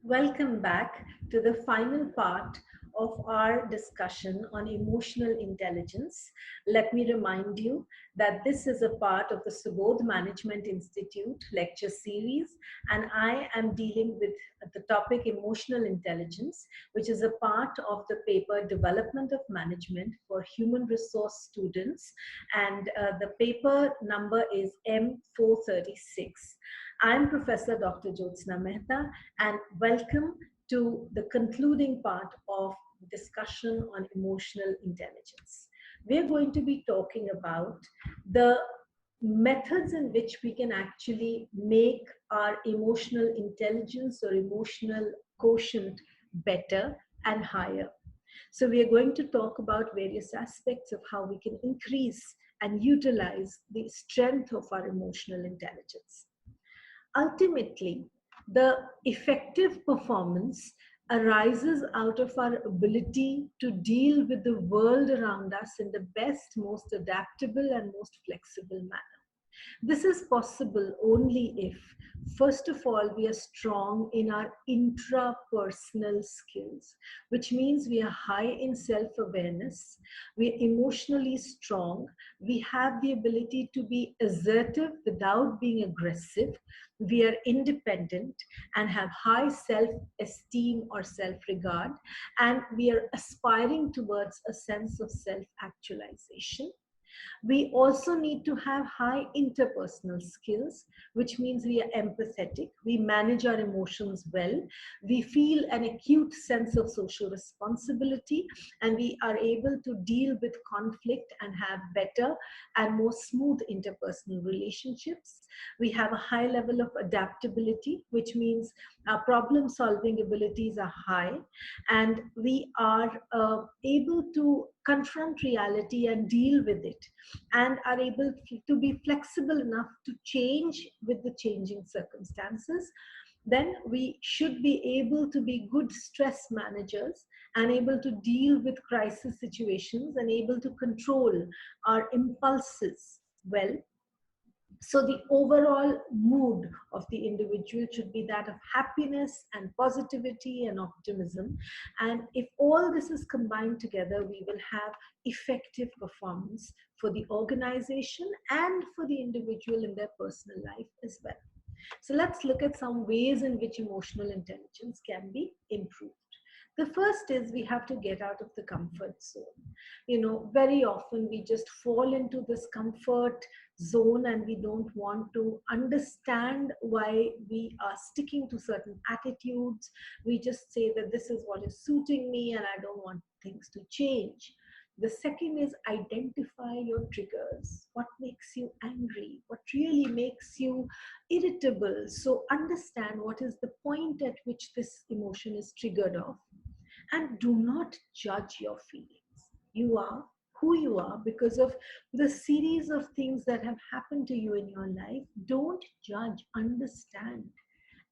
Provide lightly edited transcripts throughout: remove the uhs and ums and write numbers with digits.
Welcome back to the final part of our discussion on emotional intelligence. Let me remind you that this is a part of the Subodh Management Institute lecture series, and I am dealing with the topic emotional intelligence, which is a part of the paper Development of Management for Human Resource Students, and the paper number is M436. I'm Professor Dr. Jyotsna Mehta, and welcome to the concluding part of discussion on emotional intelligence. We're going to be talking about the methods in which we can actually make our emotional intelligence or emotional quotient better and higher. So, we are going to talk about various aspects of how we can increase and utilize the strength of our emotional intelligence. Ultimately, the effective performance arises out of our ability to deal with the world around us in the best, most adaptable, and most flexible manner. This is possible only if, first of all, we are strong in our intrapersonal skills, which means we are high in self awareness, we are emotionally strong, we have the ability to be assertive without being aggressive, we are independent and have high self esteem or self regard, and we are aspiring towards a sense of self actualization. We also need to have high interpersonal skills, which means we are empathetic, we manage our emotions well, we feel an acute sense of social responsibility, and we are able to deal with conflict and have better and more smooth interpersonal relationships. We have a high level of adaptability, which means our problem solving abilities are high, and we are able to confront reality and deal with it, and are able to be flexible enough to change with the changing circumstances. Then we should be able to be good stress managers and able to deal with crisis situations and able to control our impulses well. So the overall mood of the individual should be that of happiness and positivity and optimism. And if all this is combined together, we will have effective performance for the organization and for the individual in their personal life as well. So let's look at some ways in which emotional intelligence can be improved. The first is we have to get out of the comfort zone. Very often we just fall into this comfort zone and we don't want to understand why we are sticking to certain attitudes. We just say that this is what is suiting me and I don't want things to change. The second is identify your triggers. What makes you angry? What really makes you irritable? So understand what is the point at which this emotion is triggered off, and do not judge your feelings. You are who you are because of the series of things that have happened to you in your life. Don't judge, understand,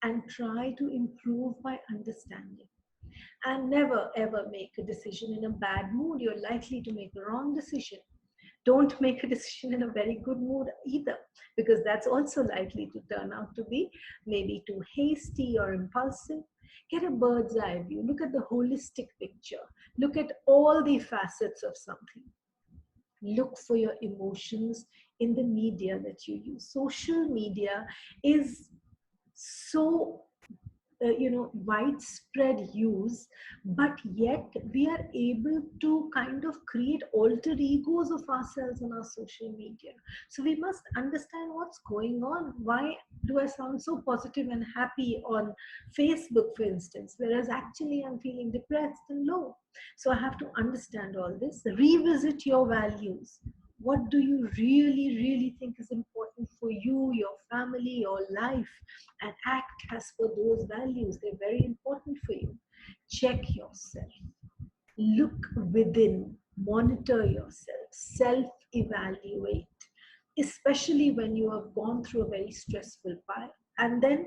and try to improve by understanding. And never ever make a decision in a bad mood. You're likely to make the wrong decision. Don't make a decision in a very good mood either, because that's also likely to turn out to be maybe too hasty or impulsive. Get a bird's eye view. Look at the holistic picture. Look at all the facets of something. Look for your emotions in the media that you use. Social media is so widespread use, but yet we are able to kind of create alter egos of ourselves on our social media. So we must understand what's going on. Why do I sound so positive and happy on Facebook, for instance, whereas actually I'm feeling depressed and low? So I have to understand all this. Revisit your values. What do you really, really think is important for you, your family, your life, and act as per those values? They're very important for you. Check yourself. Look within. Monitor yourself. Self-evaluate, especially when you have gone through a very stressful part. And then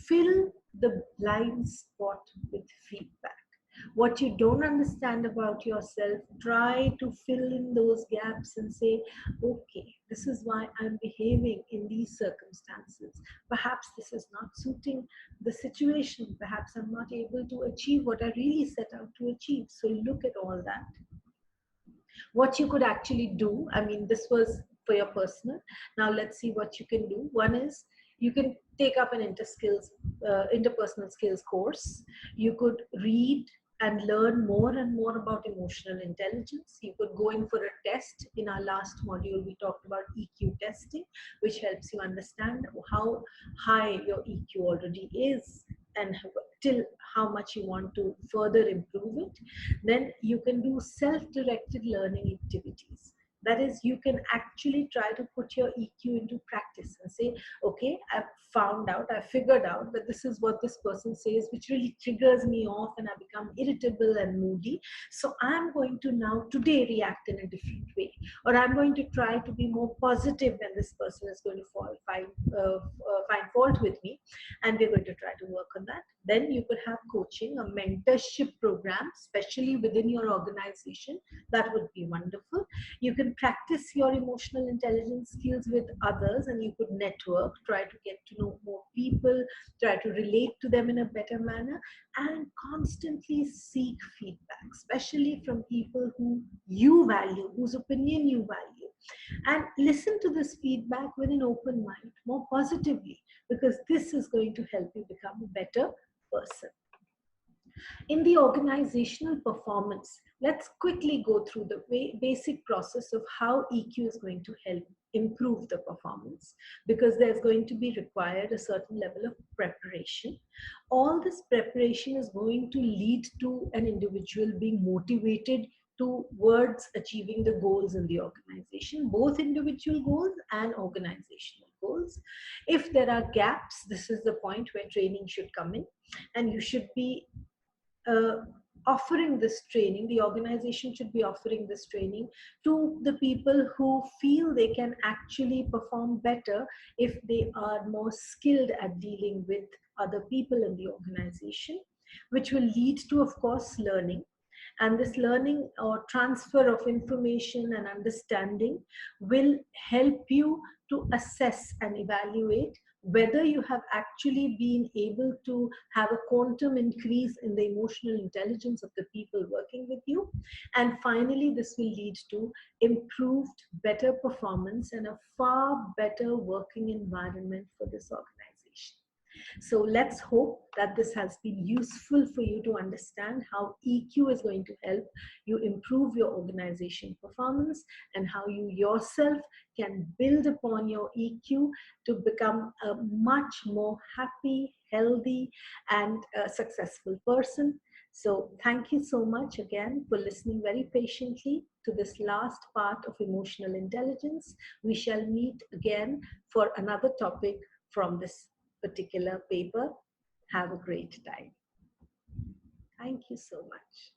fill the blind spot with feedback. What you don't understand about yourself, try to fill in those gaps and say, okay, this is why I'm behaving in these circumstances. Perhaps this is not suiting the situation. Perhaps I'm not able to achieve what I really set out to achieve. So look at all that. What you could actually do, I mean, this was for your personal. Now let's see what you can do. One is you can take up an interpersonal skills course. You could read and learn more and more about emotional intelligence. You could go in for a test. In our last module, we talked about EQ testing, which helps you understand how high your EQ already is and till how much you want to further improve it. Then you can do self-directed learning activities. That is, you can actually try to put your EQ into practice and say, okay, I figured out that this is what this person says, which really triggers me off and I become irritable and moody. So I'm going to now today react in a different way, or I'm going to try to be more positive when this person is going to find fault with me, and we're going to try to work on that. Then you could have coaching, a mentorship program, especially within your organization. That would be wonderful. You can practice your emotional intelligence skills with others, and you could network, try to get to know more people, try to relate to them in a better manner, and constantly seek feedback, especially from people who you value, whose opinion you value. And listen to this feedback with an open mind, more positively, because this is going to help you become a better person. In the organizational performance, let's quickly go through the basic process of how EQ is going to help improve the performance, because there's going to be required a certain level of preparation. All this preparation is going to lead to an individual being motivated towards achieving the goals in the organization, both individual goals and organizational goals. If there are gaps, this is the point where training should come in, and you should be uh, offering this training. The organization should be offering this training to the people who feel they can actually perform better if they are more skilled at dealing with other people in the organization, which will lead to, of course, learning. And this learning or transfer of information and understanding will help you to assess and evaluate whether you have actually been able to have a quantum increase in the emotional intelligence of the people working with you. And finally, this will lead to improved, better performance and a far better working environment for this organization. So let's hope that this has been useful for you to understand how EQ is going to help you improve your organization performance, and how you yourself can build upon your EQ to become a much more happy, healthy, and successful person. So thank you so much again for listening very patiently to this last part of emotional intelligence. We shall meet again for another topic from this particular paper. Have a great time. Thank you so much.